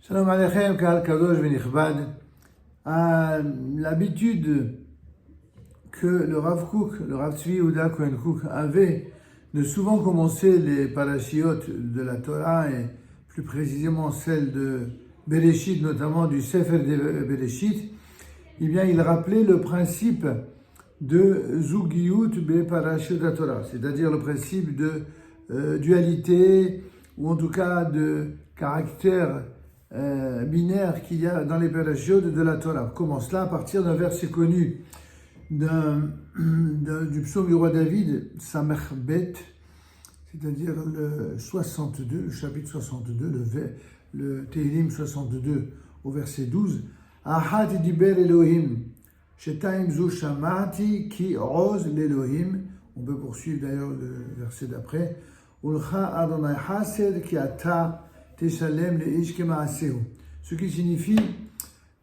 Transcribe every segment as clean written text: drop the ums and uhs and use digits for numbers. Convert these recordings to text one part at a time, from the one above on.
Shalom Aleichem, Kahal Kadosh Venichbad. À l'habitude que le Rav Kook, le Rav Tzvi Yehuda Cohen Kook avait de souvent commencer les parashiot de la Torah et plus précisément celle de Bereshit, notamment du Sefer de Bereshit, eh bien il rappelait le principe de Zugiyut be parashiot de Torah, c'est-à-dire le principe de dualité ou en tout cas de caractère binaire qu'il y a dans les parashiot de la Torah. Comment cela? À partir d'un verset connu du psaume du roi David, Samech Bet, c'est-à-dire le 62, le chapitre 62, le Tehillim 62 au verset 12. Ahat diber Elohim, shetaim zu shamati ki oz l'Elohim. On peut poursuivre d'ailleurs le verset d'après. Ulcha Adonai Hased ki ata teshalem leish kemaasehu. Ce qui signifie,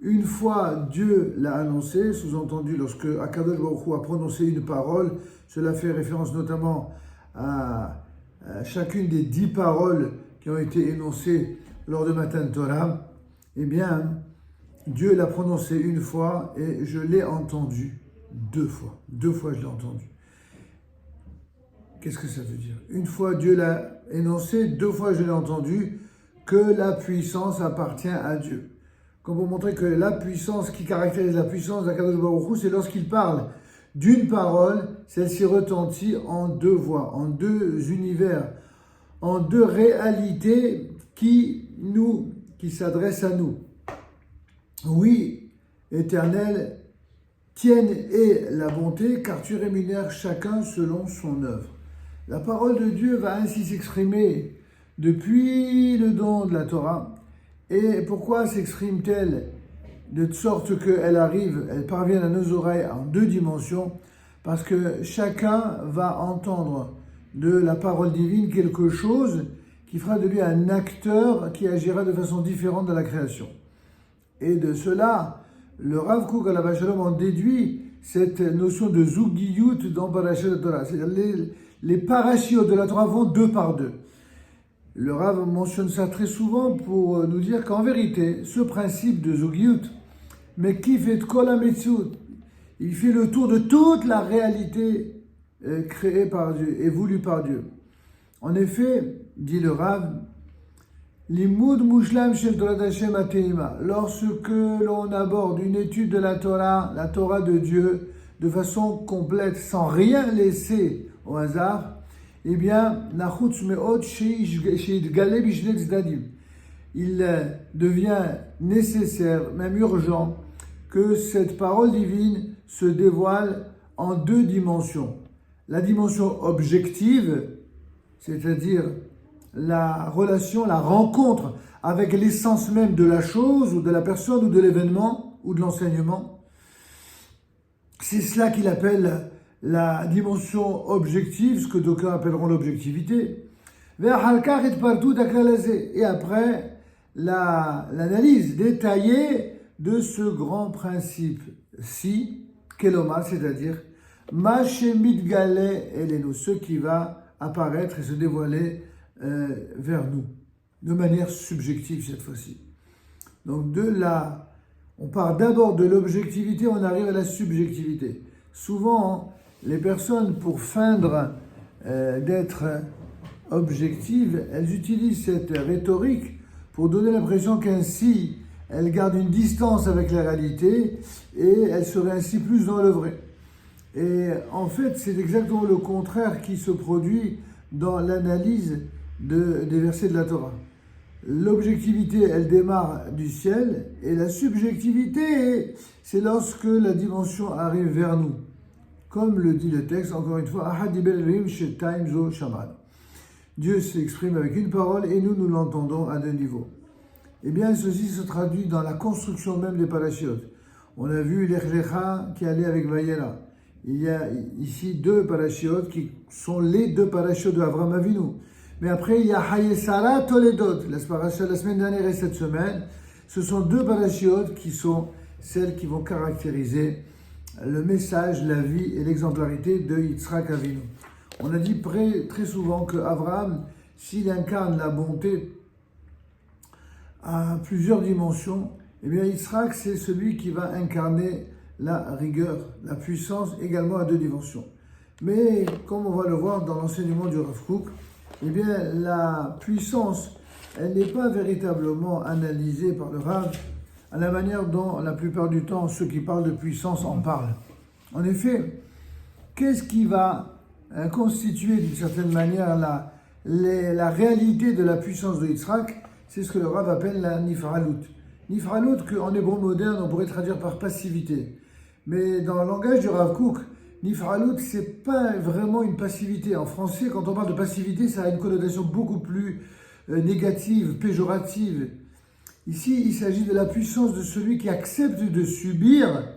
une fois Dieu l'a annoncé, sous-entendu lorsque Akadosh Baruch Hu a prononcé une parole, cela fait référence notamment à chacune des 10 paroles qui ont été énoncées lors de Matan Torah. Eh bien, Dieu l'a prononcé une fois et je l'ai entendu 2 fois. 2 fois je l'ai entendu. Qu'est-ce que ça veut dire? Une fois Dieu l'a énoncé, 2 fois je l'ai entendu, que la puissance appartient à Dieu. Comme pour montrer que la puissance qui caractérise la puissance d'Akadosh Baruch Hu, c'est lorsqu'il parle d'une parole, celle-ci retentit en 2 voix, en 2 univers, en 2 réalités qui s'adressent à nous. Oui, Éternel, tienne est la bonté, car tu rémunères chacun selon son œuvre. La parole de Dieu va ainsi s'exprimer depuis le don de la Torah. Et pourquoi s'exprime-t-elle de sorte qu'elle parvient à nos oreilles en 2 dimensions? Parce que chacun va entendre de la parole divine quelque chose qui fera de lui un acteur qui agira de façon différente dans la création. Et de cela, le Rav Kook Alav Shalom en déduit cette notion de Zugiyut dans Parashat de Torah. C'est-à-dire les parashiot de la Torah vont 2 par 2. Le Rav mentionne ça très souvent pour nous dire qu'en vérité, ce principe de Zugiyut, mais qui fait Kol HaMetziut, il fait le tour de toute la réalité créée par Dieu et voulue par Dieu. En effet, dit le Rav, Limud Mushlam Shel Torah Hashem Ateima, lorsque l'on aborde une étude de la Torah de Dieu, de façon complète, sans rien laisser au hasard, eh bien, il devient nécessaire, même urgent, que cette parole divine se dévoile en 2 dimensions. La dimension objective, c'est-à-dire la relation, la rencontre avec l'essence même de la chose, ou de la personne, ou de l'événement, ou de l'enseignement. C'est cela qu'il appelle la dimension objective, ce que d'aucuns appelleront l'objectivité. Et après, l'analyse détaillée de ce grand principe-ci, Keloma, c'est-à-dire Mashemit Gale Elenu, ce qui va apparaître et se dévoiler vers nous, de manière subjective cette fois-ci. Donc on part d'abord de l'objectivité, on arrive à la subjectivité. Souvent, les personnes, pour feindre d'être objectives, elles utilisent cette rhétorique pour donner l'impression qu'ainsi, elles gardent une distance avec la réalité et elles seraient ainsi plus dans le vrai. Et en fait, c'est exactement le contraire qui se produit dans l'analyse des versets de la Torah. L'objectivité, elle démarre du ciel, et la subjectivité, c'est lorsque la dimension arrive vers nous. Comme le dit le texte, encore une fois, Dieu s'exprime avec une parole et nous l'entendons à 2 niveaux. Eh bien, ceci se traduit dans la construction même des parashiot. On a vu Lech Lecha qui allait avec Vayera. Il y a ici 2 parashiot qui sont les 2 parashiot de Avraham Avinu. Mais après, il y a Hayesara Toledot, la parasha de la semaine dernière et cette semaine. Ce sont 2 parashiot qui sont celles qui vont caractériser le message, la vie et l'exemplarité de Yitzhak Avinu. On a dit très souvent que Abraham, s'il incarne la bonté à plusieurs dimensions, eh bien Yitzhak, c'est celui qui va incarner la rigueur, la puissance, également à deux dimensions. Mais comme on va le voir dans l'enseignement du Rav Kook, eh bien la puissance, elle n'est pas véritablement analysée par le Rav à la manière dont la plupart du temps ceux qui parlent de puissance en parlent. En effet, qu'est-ce qui va constituer d'une certaine manière la réalité de la puissance de Yitzhak? C'est ce que le Rav appelle la nifralut. Nifralut, qu'en hébreu moderne, on pourrait traduire par passivité. Mais dans le langage du Rav Kook, nifralut, c'est pas vraiment une passivité. En français, quand on parle de passivité, ça a une connotation beaucoup plus négative, péjorative. Ici, il s'agit de la puissance de celui qui accepte de subir,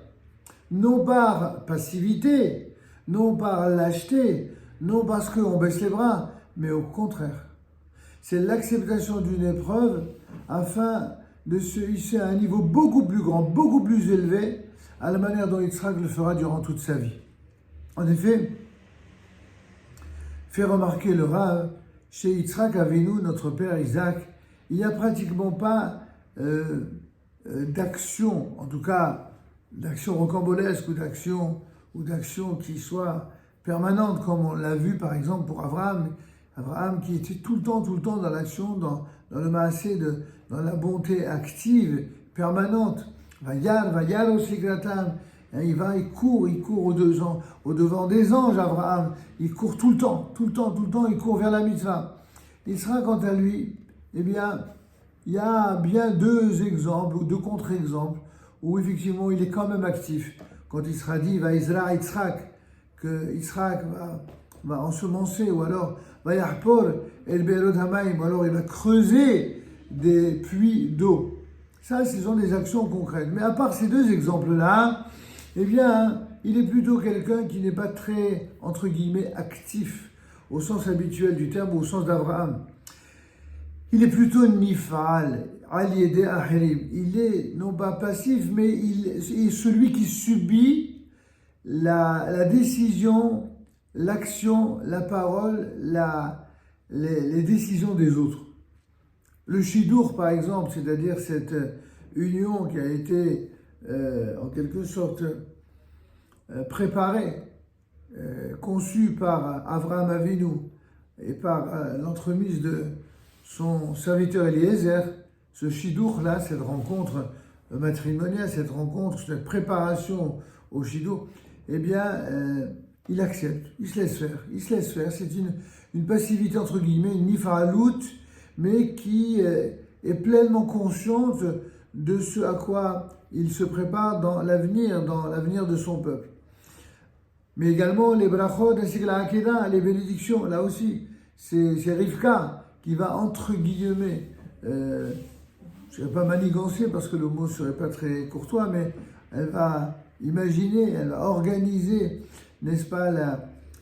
non par passivité, non par lâcheté, non parce qu'on baisse les bras, mais au contraire. C'est l'acceptation d'une épreuve afin de se hisser à un niveau beaucoup plus grand, beaucoup plus élevé, à la manière dont Yitzhak le fera durant toute sa vie. En effet, fait remarquer le Rav, chez Yitzhak Avinu, notre père Isaac, il n'y a pratiquement pas d'action, en tout cas d'action rocambolesque ou d'action qui soit permanente, comme on l'a vu par exemple pour Abraham. Abraham qui était tout le temps dans l'action, dans le maasé, dans la bonté active, permanente. Vayal aussi gratam. Il court au devant des anges, Abraham. Il court tout le temps, il court vers la mitzvah. Il sera quant à lui, eh bien, il y a bien deux exemples ou deux contre-exemples où effectivement il est quand même actif. Quand il sera dit, va Isra Yitzhak, que Yitzhak va ensemencer, ou alors va Yahpor el Be'erot Hamayim, ou alors il va creuser des puits d'eau. Ça, ce sont des actions concrètes. Mais à part ces deux exemples-là, eh bien, il est plutôt quelqu'un qui n'est pas très, entre guillemets, actif, au sens habituel du terme, ou au sens d'Abraham. Il est plutôt nifal, al-yedé ahirim. Il est non pas passif, mais il est celui qui subit la décision, l'action, la parole, les décisions des autres. Le shidour, par exemple, c'est-à-dire cette union qui a été en quelque sorte préparée, conçue par Avraham Avinu et par l'entremise de son serviteur Eliezer, ce shidour-là, cette rencontre matrimoniale, cette rencontre, cette préparation au shidour, eh bien, il accepte, il se laisse faire. C'est une passivité, entre guillemets, une nifralut, mais qui est pleinement consciente de ce à quoi il se prépare dans l'avenir de son peuple. Mais également les brachot ainsi que la hakeda, les bénédictions, là aussi, c'est Rivka qui va, entre guillemets, je ne dirais pas manigancer parce que le mot ne serait pas très courtois, mais elle va imaginer, elle va organiser, n'est-ce pas,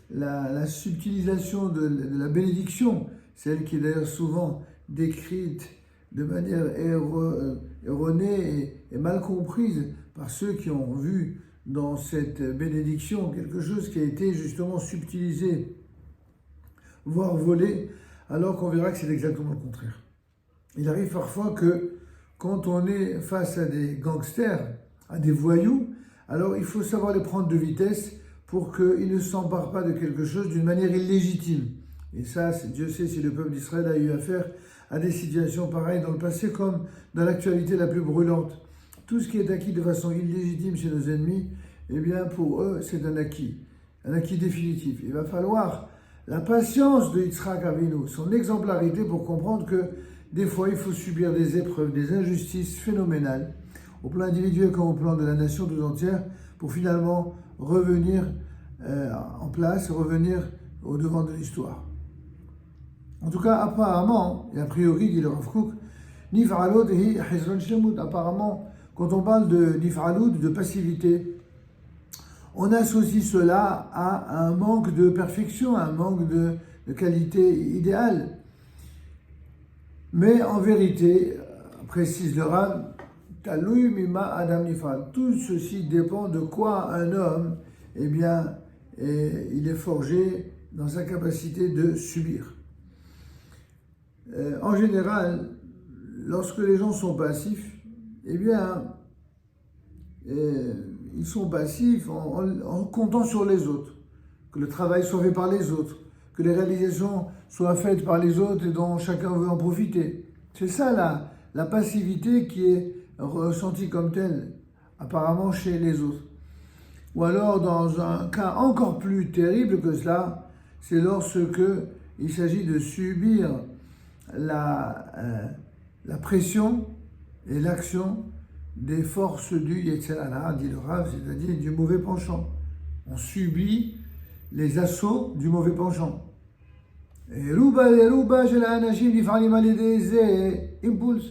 la subtilisation de la bénédiction, celle qui est d'ailleurs souvent décrite de manière erronée et mal comprise par ceux qui ont vu dans cette bénédiction quelque chose qui a été justement subtilisé, voire volé, alors qu'on verra que c'est exactement le contraire. Il arrive parfois que quand on est face à des gangsters, à des voyous, alors il faut savoir les prendre de vitesse pour qu'ils ne s'emparent pas de quelque chose d'une manière illégitime. Et ça, Dieu sait si le peuple d'Israël a eu affaire à des situations pareilles dans le passé comme dans l'actualité la plus brûlante. Tout ce qui est acquis de façon illégitime chez nos ennemis, eh bien pour eux, c'est un acquis définitif. Il va falloir la patience de Yitzhak Avinu, son exemplarité pour comprendre que des fois, il faut subir des épreuves, des injustices phénoménales, au plan individuel comme au plan de la nation tout entière, pour finalement revenir en place, revenir au devant de l'histoire. En tout cas, apparemment, et a priori, dit le Rav Kook, Nif'alud hi hizron shlemut. Apparemment, quand on parle de Nif'alud, de passivité, on associe cela à un manque de perfection, un manque de qualité idéale. Mais en vérité, précise le Rav, Taloui mima adam nifal. Tout ceci dépend de quoi un homme, eh bien, il est forgé dans sa capacité de subir. En général, lorsque les gens sont passifs, eh bien, ils sont passifs en comptant sur les autres, que le travail soit fait par les autres, que les réalisations soient faites par les autres et dont chacun veut en profiter. C'est ça la passivité qui est ressentie comme telle, apparemment chez les autres. Ou alors, dans un cas encore plus terrible que cela, c'est lorsque il s'agit de subir la pression et l'action des forces du Yetzer Hara, dit le Rav, c'est-à-dire du mauvais penchant. On subit les assauts du mauvais penchant. Et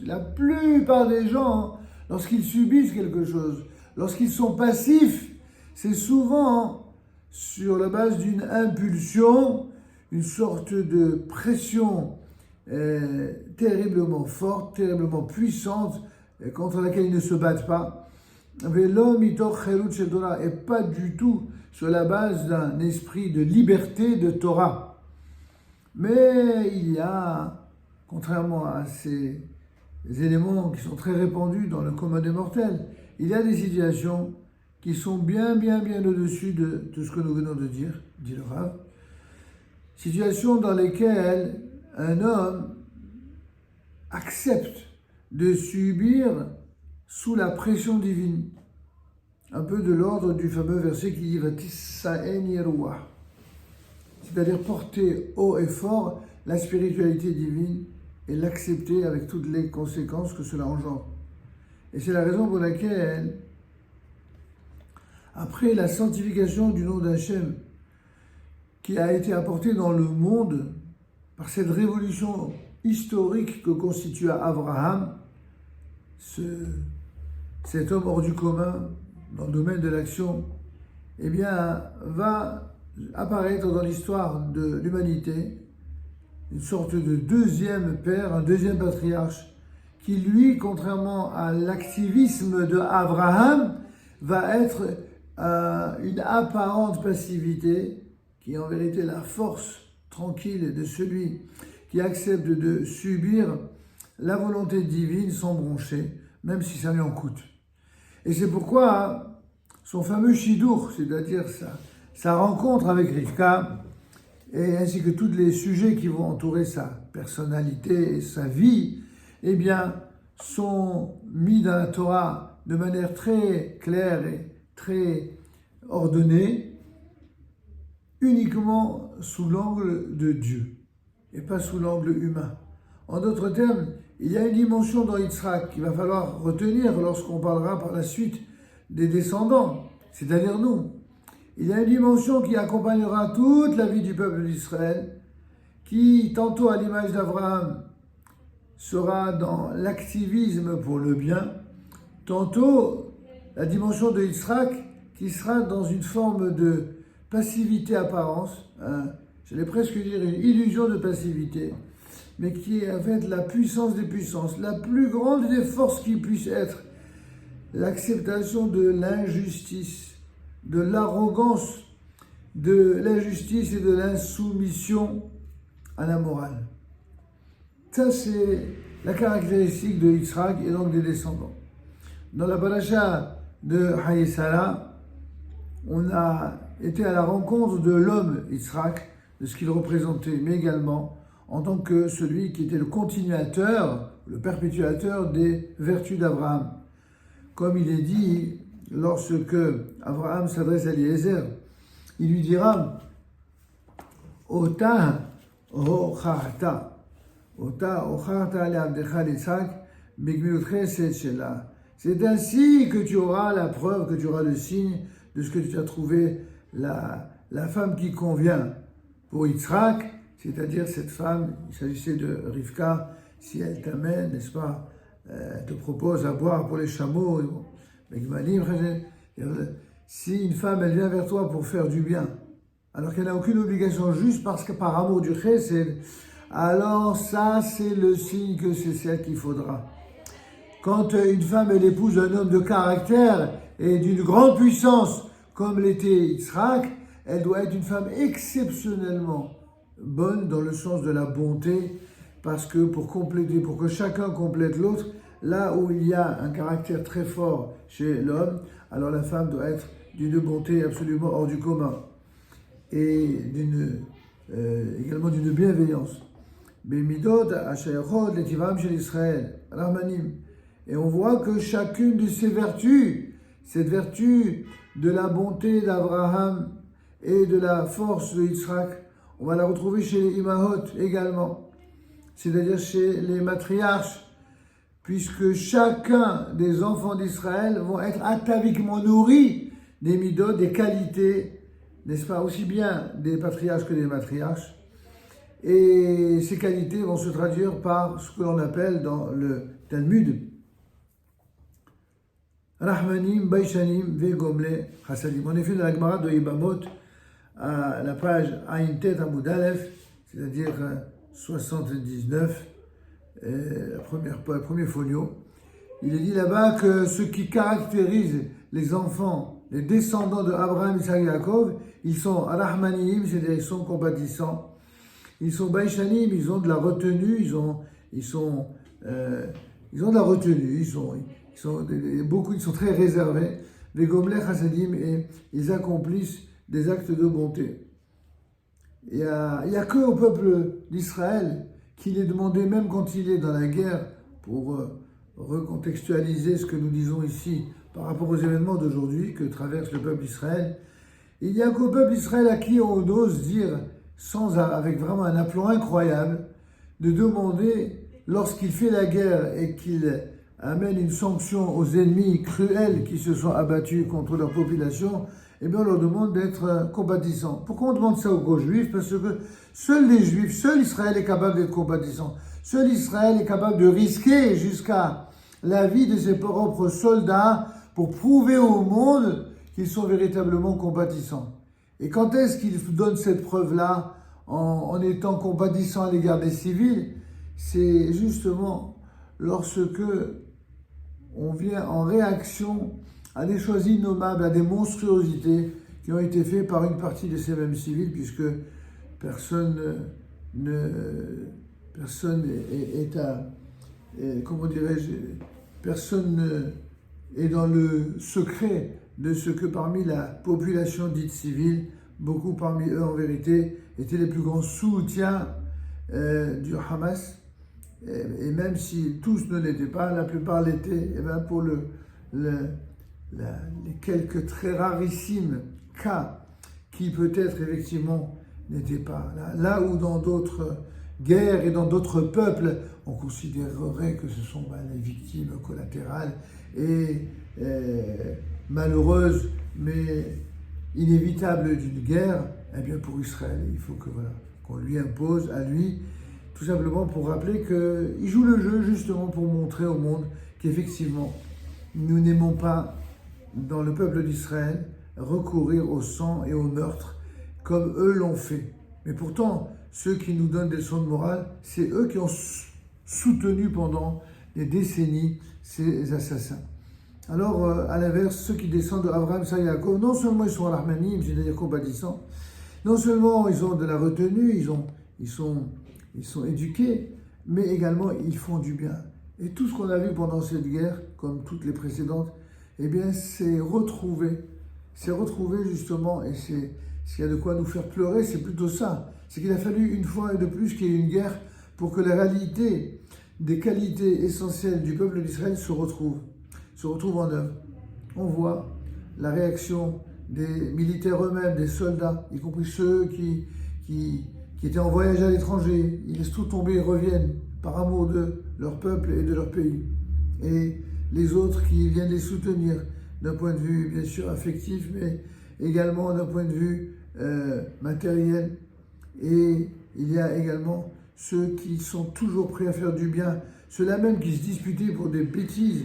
la plupart des gens, lorsqu'ils subissent quelque chose, lorsqu'ils sont passifs, c'est souvent sur la base d'une impulsion, une sorte de pression terriblement forte, terriblement puissante, contre laquelle ils ne se battent pas, et pas du tout sur la base d'un esprit de liberté de Torah. Mais il y a, contrairement à ces éléments qui sont très répandus dans le commun des mortels, il y a des situations qui sont bien au-dessus de tout ce que nous venons de dire, dit le Rav. Situations dans lesquelles un homme accepte de subir sous la pression divine. Un peu de l'ordre du fameux verset qui dit Vatissa'en Yeruah, c'est-à-dire porter haut et fort la spiritualité divine et l'accepter avec toutes les conséquences que cela engendre. Et c'est la raison pour laquelle, après la sanctification du nom d'Hachem qui a été apportée dans le monde par cette révolution historique que constitua Abraham, cet homme hors du commun dans le domaine de l'action, eh bien, va apparaître dans l'histoire de l'humanité une sorte de deuxième père, un deuxième patriarche, qui lui, contrairement à l'activisme de Abraham, va être une apparente passivité, qui est en vérité la force tranquille de celui qui accepte de subir la volonté divine sans broncher, même si ça lui en coûte. Et c'est pourquoi son fameux Shidur, c'est-à-dire sa rencontre avec Rivka, et ainsi que tous les sujets qui vont entourer sa personnalité et sa vie, eh bien, sont mis dans la Torah de manière très claire et très ordonnée, uniquement sous l'angle de Dieu, et pas sous l'angle humain. En d'autres termes, il y a une dimension dans Yitzhak qu'il va falloir retenir lorsqu'on parlera par la suite des descendants, c'est-à-dire nous. Il y a une dimension qui accompagnera toute la vie du peuple d'Israël, qui, tantôt à l'image d'Abraham, sera dans l'activisme pour le bien, tantôt la dimension de Yitzhak qui sera dans une forme de passivité apparence, j'allais presque dire une illusion de passivité, mais qui est en fait la puissance des puissances, la plus grande des forces qui puisse être, l'acceptation de l'injustice, de l'arrogance, de l'injustice et de l'insoumission à la morale. Ça, c'est la caractéristique de Yitzhak et donc des descendants. Dans la paracha de Hayesara, on a été à la rencontre de l'homme Yitzhak, de ce qu'il représentait, mais également en tant que celui qui était le continuateur, le perpétuateur des vertus d'Abraham. Comme il est dit, lorsque Abraham s'adresse à Eliezer, il lui dira Ota ochata, Ota ochata le'abdecha Yitzhak b'gmilut chesed shela. C'est ainsi que tu auras la preuve, que tu auras le signe de ce que tu as trouvé la femme qui convient pour Yitzhak, c'est-à-dire cette femme, il s'agissait de Rivka, si elle t'amène, n'est-ce pas, elle te propose à boire pour les chameaux, si une femme, elle vient vers toi pour faire du bien, alors qu'elle n'a aucune obligation, juste parce que par amour du chesed, alors ça, c'est le signe que c'est celle qu'il faudra. Quand une femme, elle épouse un homme de caractère et d'une grande puissance, comme l'était Yitzhak, elle doit être une femme exceptionnellement bonne dans le sens de la bonté, parce que pour compléter, pour que chacun complète l'autre, là où il y a un caractère très fort chez l'homme, alors la femme doit être d'une bonté absolument hors du commun et également d'une bienveillance. Bemidot, Ashayachot, Letivam chez l'Israël, Rahmanim. Et on voit que chacune de ces vertus, cette vertu de la bonté d'Abraham et de la force de Yitzhak, on va la retrouver chez les Imahot également, c'est-à-dire chez les matriarches, puisque chacun des enfants d'Israël vont être ataviquement nourris des midot, des qualités, n'est-ce pas, aussi bien des patriarches que des matriarches. Et ces qualités vont se traduire par ce que l'on appelle dans le Talmud Rahmanim, Baishanim, Vegomle, Chassadim. En effet, dans la Gemara de Yibamot, à la page Aïn Tet Amud Aleph, c'est-à-dire 79, le premier folio, il est dit là-bas que ce qui caractérise les enfants, les descendants de Abraham, Isaac et Yaakov, ils sont Rahmanim, c'est-à-dire ils sont compatissants. Ils sont Baishanim, ils ont de la retenue, ils ont de la retenue, ils sont très réservés. Les Gomlech Hasadim, et ils accomplissent des actes de bonté. Il n'y a que au peuple d'Israël qu'il est demandé, même quand il est dans la guerre, pour recontextualiser ce que nous disons ici par rapport aux événements d'aujourd'hui que traverse le peuple d'Israël, il n'y a qu'au peuple d'Israël à qui on ose dire, avec vraiment un aplomb incroyable, de demander, lorsqu'il fait la guerre et qu'il amène une sanction aux ennemis cruels qui se sont abattus contre leur population, eh bien on leur demande d'être compatissants. Pourquoi on demande ça aux Juifs? Parce que seuls les Juifs, seul Israël est capable d'être compatissant. Seul Israël est capable de risquer jusqu'à la vie de ses propres soldats pour prouver au monde qu'ils sont véritablement compatissants. Et quand est-ce qu'ils donnent cette preuve-là en étant compatissants à l'égard des civils? C'est justement lorsque on vient en réaction à des choses innommables, à des monstruosités qui ont été faites par une partie de ces mêmes civils, puisque personne est dans le secret de ce que parmi la population dite civile, beaucoup parmi eux en vérité étaient les plus grands soutiens du Hamas. Et même si tous ne l'étaient pas, la plupart l'étaient, et bien pour les quelques très rarissimes cas qui peut-être effectivement n'étaient pas là où dans d'autres guerres et dans d'autres peuples, on considérerait que ce sont les victimes collatérales et malheureuses, mais inévitables d'une guerre. Eh bien pour Israël, il faut qu'on lui impose à lui, tout simplement pour rappeler qu'il joue le jeu justement pour montrer au monde qu'effectivement, nous n'aimons pas, dans le peuple d'Israël, recourir au sang et au meurtre comme eux l'ont fait. Mais pourtant, ceux qui nous donnent des leçons de morale, c'est eux qui ont soutenu pendant des décennies ces assassins. Alors, à l'inverse, ceux qui descendent d'Abraham, Isaac et Yaakov, non seulement ils sont rahmanim, c'est-à-dire compatissants, non seulement ils ont de la retenue, ils sont éduqués, mais également ils font du bien. Et tout ce qu'on a vu pendant cette guerre, comme toutes les précédentes, eh bien c'est retrouvé justement, et c'est s'il y a de quoi nous faire pleurer, c'est plutôt ça. C'est qu'il a fallu une fois et de plus qu'il y ait une guerre pour que la réalité des qualités essentielles du peuple d'Israël se retrouve en œuvre. On voit la réaction des militaires eux-mêmes, des soldats, y compris ceux qui étaient en voyage à l'étranger. Ils laissent tout tomber et reviennent par amour de leur peuple et de leur pays. Et les autres qui viennent les soutenir d'un point de vue bien sûr affectif, mais également d'un point de vue matériel. Et il y a également ceux qui sont toujours prêts à faire du bien, ceux-là même qui se disputaient pour des bêtises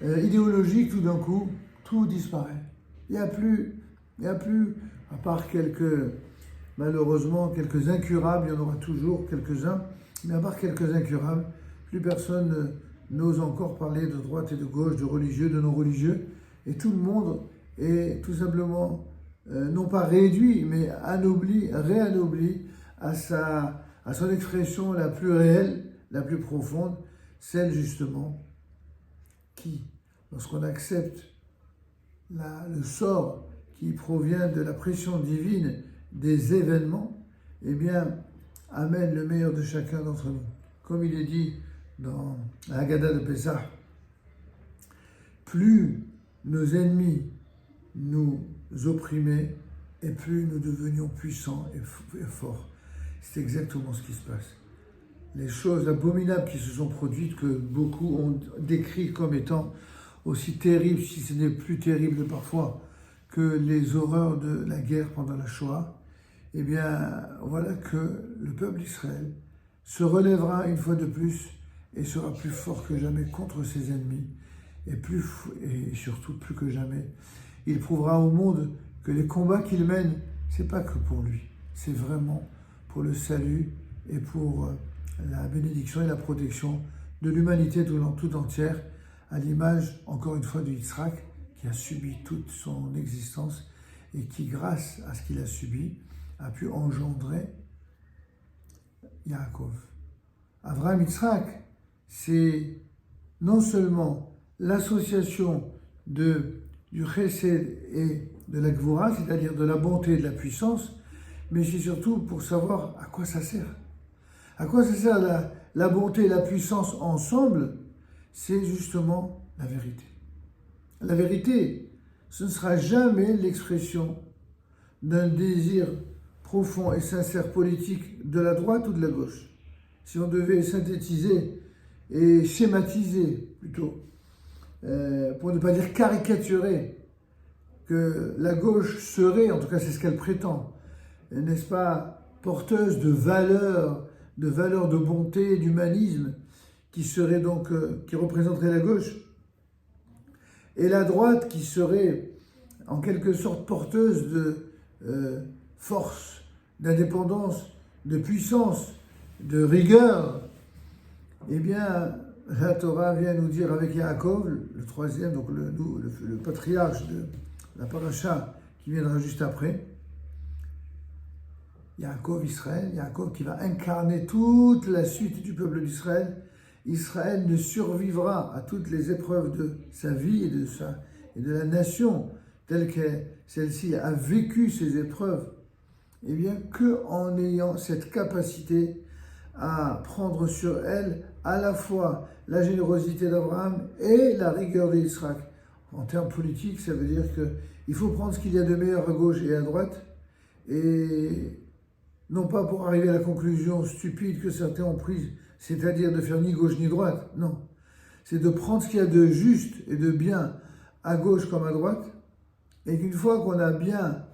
idéologiques, tout d'un coup, tout disparaît. Il n'y a plus, à part malheureusement, quelques incurables, il y en aura toujours quelques-uns, mais à part quelques incurables, plus personne n'ose encore parler de droite et de gauche, de religieux, de non-religieux, et tout le monde est tout simplement, non pas réduit, mais réanobli à son expression la plus réelle, la plus profonde, celle justement qui, lorsqu'on accepte le sort qui provient de la pression divine des événements, eh bien, amène le meilleur de chacun d'entre nous. Comme il est dit dans la Haggadah de Pessah, plus nos ennemis nous opprimaient et plus nous devenions puissants et forts. C'est exactement ce qui se passe. Les choses abominables qui se sont produites, que beaucoup ont décrit comme étant aussi terribles, si ce n'est plus terrible parfois, que les horreurs de la guerre pendant la Shoah, eh bien, voilà que le peuple d'Israël se relèvera une fois de plus et sera plus fort que jamais contre ses ennemis, et surtout plus que jamais. Il prouvera au monde que les combats qu'il mène, c'est pas que pour lui, c'est vraiment pour le salut et pour la bénédiction et la protection de l'humanité tout entière, à l'image, encore une fois, de Yitzhak, qui a subi toute son existence et qui, grâce à ce qu'il a subi, a pu engendrer Yaakov. Avraham Yitzhak, c'est non seulement l'association du Chesed et de la Gvura, c'est-à-dire de la bonté et de la puissance, mais c'est surtout pour savoir à quoi ça sert. À quoi ça sert la bonté et la puissance ensemble? C'est justement la vérité. La vérité, ce ne sera jamais l'expression d'un désir profond et sincère politique de la droite ou de la gauche. Si on devait synthétiser et schématiser plutôt, pour ne pas dire caricaturer, que la gauche serait, en tout cas c'est ce qu'elle prétend, n'est-ce pas, porteuse de valeurs de bonté, d'humanisme, qui représenterait la gauche, et la droite qui serait en quelque sorte porteuse de force, d'indépendance, de puissance, de rigueur, eh bien, la Torah vient nous dire avec Yaakov, le troisième, donc le patriarche de la paracha qui viendra juste après, Yaakov, Israël, Yaakov qui va incarner toute la suite du peuple d'Israël. Israël ne survivra à toutes les épreuves de sa vie et de la nation telle que celle-ci a vécu ces épreuves, eh bien, qu'en ayant cette capacité à prendre sur elle à la fois la générosité d'Abraham et la rigueur d'Israël. En termes politiques, ça veut dire qu'il faut prendre ce qu'il y a de meilleur à gauche et à droite, et non pas pour arriver à la conclusion stupide que certains ont prise, c'est-à-dire de faire ni gauche ni droite, non. C'est de prendre ce qu'il y a de juste et de bien à gauche comme à droite, et qu'une fois qu'on a bien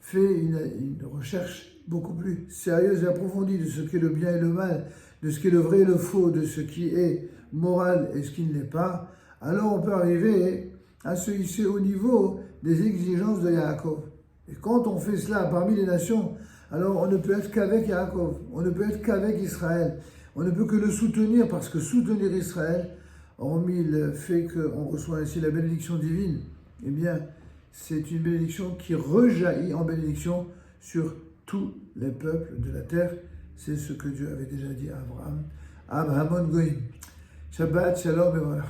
fait une recherche beaucoup plus sérieuse et approfondie de ce qu'est le bien et le mal, de ce qui est le vrai et le faux, de ce qui est moral et ce qui ne l'est pas, alors on peut arriver à se hisser au niveau des exigences de Yaakov. Et quand on fait cela parmi les nations, alors on ne peut être qu'avec Yaakov, on ne peut être qu'avec Israël, on ne peut que le soutenir, parce que soutenir Israël, hormis le fait qu'on reçoit ainsi la bénédiction divine, eh bien, c'est une bénédiction qui rejaillit en bénédiction sur tous les peuples de la terre. C'est ce que Dieu avait déjà dit à Abraham. Abraham Goïm. Shabbat, shalom et voilà.